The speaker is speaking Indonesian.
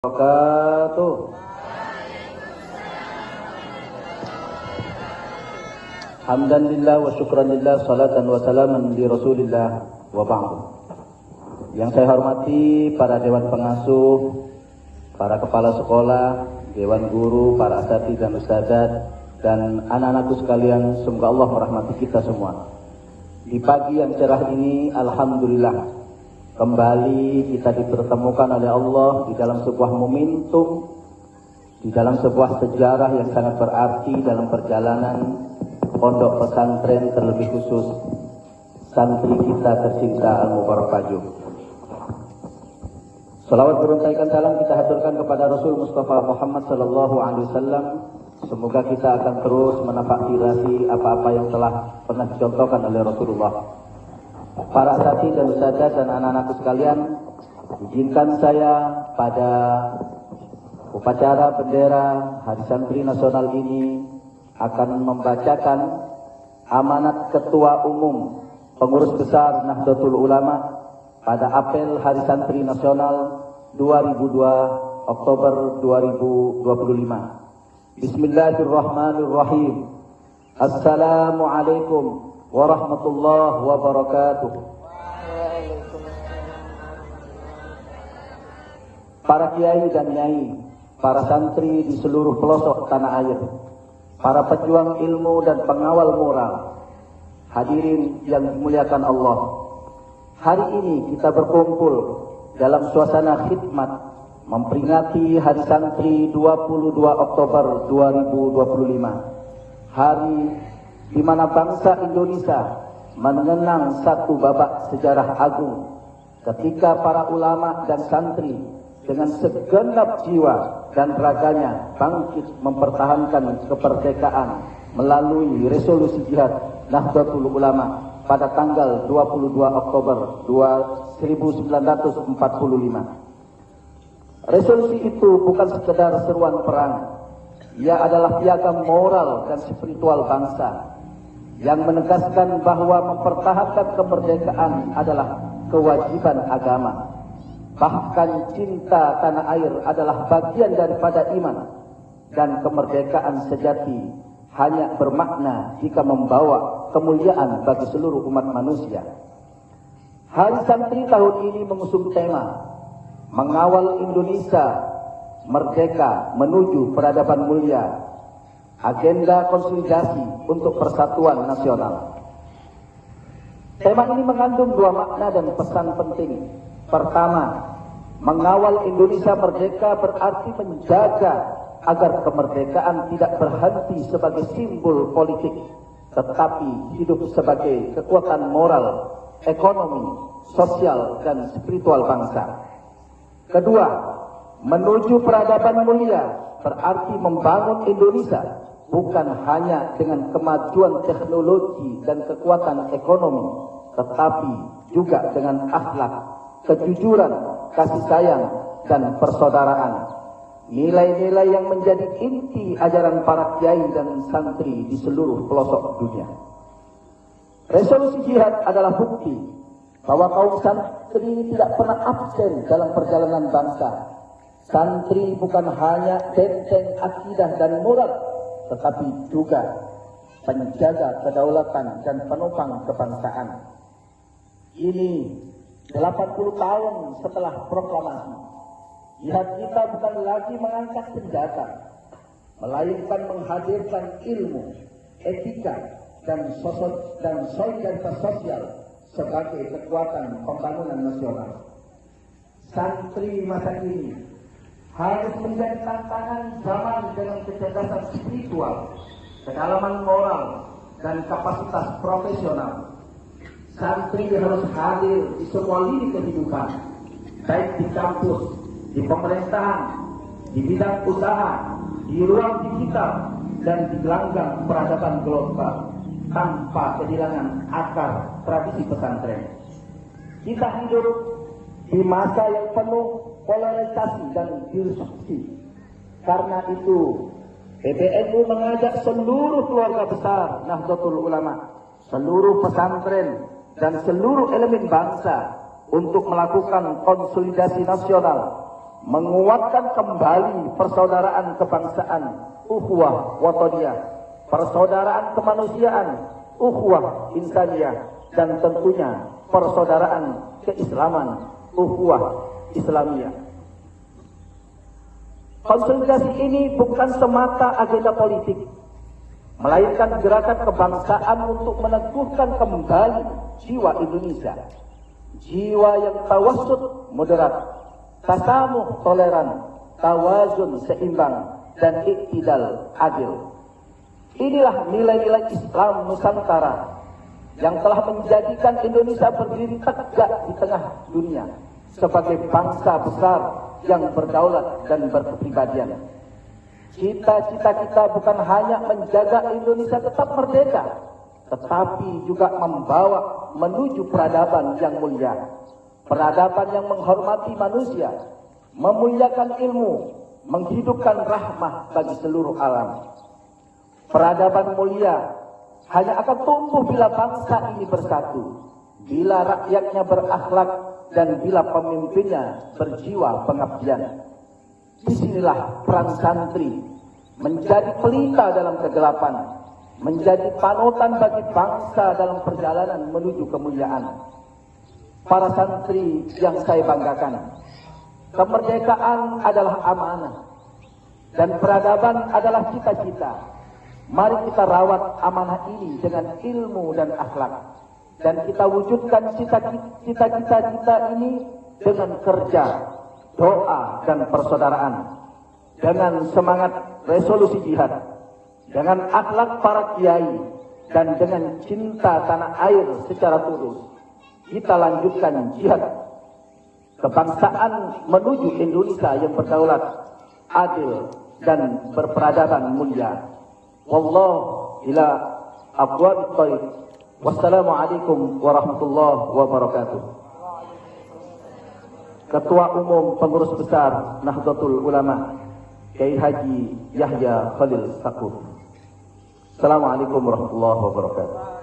Wabarakatuh. Hamdan lillah wa syukran lillah, salatan wa salaman li rasulillah wa ba'du. Yang saya hormati para dewan pengasuh, para kepala sekolah, dewan guru, para asatidz dan ustadzat, dan anak-anakku sekalian, semoga Allah merahmati kita semua. Di pagi yang cerah ini, alhamdulillah, kembali kita dipertemukan oleh Allah di dalam sebuah momentum, di dalam sebuah sejarah yang sangat berarti dalam perjalanan pondok pesantren, terlebih khusus santri kita tercinta Al-Mubarak Fajur. Salawat beruntaikan salam kita haturkan kepada Rasul Mustafa Muhammad sallallahu alaihi wasallam. Semoga kita akan terus menapaktirasi apa-apa yang telah pernah dicontohkan oleh Rasulullah. Para asatidz dan ustadzat dan anak-anakku sekalian, izinkan saya pada upacara bendera Hari Santri Nasional ini akan membacakan amanat Ketua Umum Pengurus Besar Nahdlatul Ulama pada apel Hari Santri Nasional 2002 Oktober 2025. Bismillahirrahmanirrahim. Assalamualaikum warahmatullahi wabarakatuh. Para kiai dan nyai, para santri di seluruh pelosok tanah air, para pejuang ilmu dan pengawal moral, hadirin yang dimuliakan Allah. Hari ini kita berkumpul dalam suasana khidmat memperingati Hari Santri 22 Oktober 2025. Hari di mana bangsa Indonesia mengenang satu babak sejarah agung ketika para ulama dan santri dengan segenap jiwa dan raganya bangkit mempertahankan kemerdekaan melalui resolusi jihad Nahdlatul Ulama pada tanggal 22 Oktober 1945. Resolusi itu bukan sekedar seruan perang, ia adalah piagam moral dan spiritual bangsa yang menegaskan bahwa mempertahankan kemerdekaan adalah kewajiban agama. Bahkan cinta tanah air adalah bagian daripada iman, dan kemerdekaan sejati hanya bermakna jika membawa kemuliaan bagi seluruh umat manusia. Hari Santri tahun ini mengusung tema Mengawal Indonesia Merdeka Menuju Peradaban Mulia, agenda konsolidasi untuk persatuan nasional. Tema ini mengandung dua makna dan pesan penting. Pertama, mengawal Indonesia merdeka berarti menjaga agar kemerdekaan tidak berhenti sebagai simbol politik, tetapi hidup sebagai kekuatan moral, ekonomi, sosial, dan spiritual bangsa. Kedua, menuju peradaban mulia berarti membangun Indonesia bukan hanya dengan kemajuan teknologi dan kekuatan ekonomi, tetapi juga dengan akhlak, kejujuran, kasih sayang, dan persaudaraan. Nilai-nilai yang menjadi inti ajaran para kiai dan santri di seluruh pelosok dunia. Resolusi jihad adalah bukti bahwa kaum santri tidak pernah absen dalam perjalanan bangsa. Santri bukan hanya benteng akidah dan moral, tetapi juga penjaga kedaulatan dan penopang kebangsaan. Ini 80 tahun setelah proklamasi, jihad kita bukan lagi mengangkat senjata, melainkan menghadirkan ilmu, etika, dan solidaritas sosial sebagai kekuatan pembangunan nasional. Santri masa ini harus menjadi tantangan zaman dengan kecerdasan spiritual, kedalaman moral, dan kapasitas profesional. Santri harus hadir di semua lini kehidupan, baik di kampus, di pemerintahan, di bidang usaha, di ruang digital, dan di gelanggang peradaban global, tanpa kehilangan akar tradisi pesantren. Kita hidup di masa yang penuh polarisasi dan disrupsi. Karena itu, PBNU mengajak seluruh keluarga besar Nahdlatul Ulama, seluruh pesantren, dan seluruh elemen bangsa untuk melakukan konsolidasi nasional menguatkan kembali persaudaraan kebangsaan, ukhuwah wataniyah, persaudaraan kemanusiaan, ukhuwah insaniyah, dan tentunya persaudaraan keislaman, ukhuwah islamiyah. Konsolidasi ini bukan semata agenda politik, melainkan gerakan kebangsaan untuk meneguhkan kembali jiwa Indonesia. Jiwa yang tawassut moderat, tasamuh toleran, tawazun seimbang, dan iktidal adil. Inilah nilai-nilai Islam Nusantara yang telah menjadikan Indonesia berdiri tegak di tengah dunia sebagai bangsa besar yang berdaulat dan berkepribadian. Cita-cita kita bukan hanya menjaga Indonesia tetap merdeka, tetapi juga membawa menuju peradaban yang mulia, peradaban yang menghormati manusia, memuliakan ilmu, menghidupkan rahmah bagi seluruh alam. Peradaban mulia hanya akan tumbuh bila bangsa ini bersatu, bila rakyatnya berakhlak, dan bila pemimpinnya berjiwa pengabdian. Disinilah peran santri menjadi pelita dalam kegelapan, menjadi panutan bagi bangsa dalam perjalanan menuju kemuliaan. Para santri yang saya banggakan, kemerdekaan adalah amanah dan peradaban adalah cita-cita. Mari kita rawat amanah ini dengan ilmu dan akhlak, dan kita wujudkan cita-cita kita ini dengan kerja, doa, dan persaudaraan, dengan semangat resolusi jihad, dengan akhlak para kiai, dan dengan cinta tanah air secara tulus. Kita lanjutkan jihad kebangsaan menuju Indonesia yang berdaulat, adil, dan berperadaban mulia. Wallahu ila abwabit thariq. Wassalamualaikum warahmatullahi wabarakatuh. Ketua Umum Pengurus Besar Nahdlatul Ulama Kiai Haji Yahya Khalil Stakuf. Assalamualaikum warahmatullahi wabarakatuh.